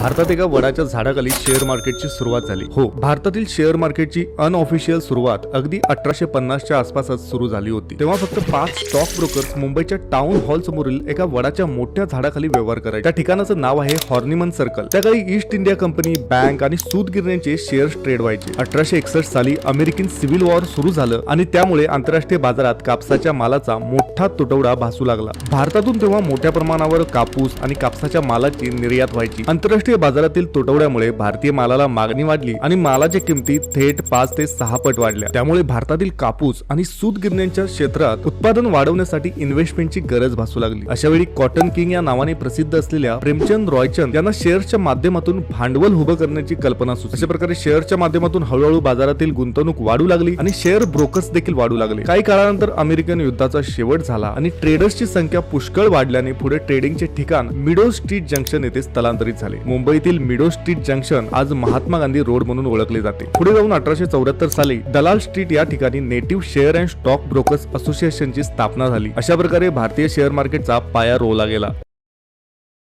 भारतात एका वडाच्या झाडाखाली शेअर मार्केटची सुरुवात झाली. हो, भारतातील शेअर मार्केटची अनऑफिशियल सुरुवात अगदी 1850च्या आसपासच सुरू झाली होती. तेव्हा फक्त 5 स्टॉक ब्रोकर्स मुंबईच्या टाउन हॉल समोरील एका वडाच्या मोठ्या झाडाखाली व्यवहार करायचे. त्या ठिकाणाचं नाव आहे हॉर्निमन सर्कल. त्या काळी ईस्ट इंडिया कंपनी, बँक आणि सूतगिरण्यांचे शेअर्स ट्रेड व्हायचे. 1861 साली अमेरिकन सिव्हिल वॉर सुरू झालं आणि त्यामुळे आंतरराष्ट्रीय बाजारात कापसाच्या मालाचा मोठा तुटवडा भासू लागला. भारतातून तेव्हा मोठ्या प्रमाणावर कापूस आणि कापसाच्या मालाची निर्यात व्हायची. आंतरराष्ट्रीय बाजारातील तुटवड्यामुळे भारतीय मालाला मागणी वाढली आणि मालाच्या किमती थेट 5 ते 6 पट वाढल्या. त्यामुळे भारतातील कापूस आणि सूतगिरण्यांच्या क्षेत्रात उत्पादन वाढवण्यासाठी इन्व्हेस्टमेंटची गरज भासू लागली. अशा वेळी कॉटन किंग या नावाने प्रसिद्ध असलेल्या प्रेमचंद रॉयचंद यांना शेअर्सच्या माध्यमातून भांडवल उभं करण्याची कल्पना सुचली. अशा प्रकारे शेअरच्या माध्यमातून हळूहळू बाजारातील गुंतवणूक वाढू लागली आणि शेअर ब्रोकर्स देखील वाढू लागले. काही काळानंतर अमेरिकन युद्धाचा शेवट झाला आणि ट्रेडर्सची संख्या पुष्कळ वाढल्याने पुढे ट्रेडिंगचे ठिकाण मिडो स्ट्रीट जंक्शन येथे स्थलांतरित झाले. मुंबईतील मिडो स्ट्रीट जंक्शन आज महात्मा गांधी रोड म्हणून ओळखले जाते. पुढे जाऊन 1874 साली दलाल स्ट्रीट या ठिकाणी native share and stock brokers असोसिएशनची स्थापना झाली. अशा प्रकारे भारतीय शेअर मार्केटचा पाया रोवला गेला.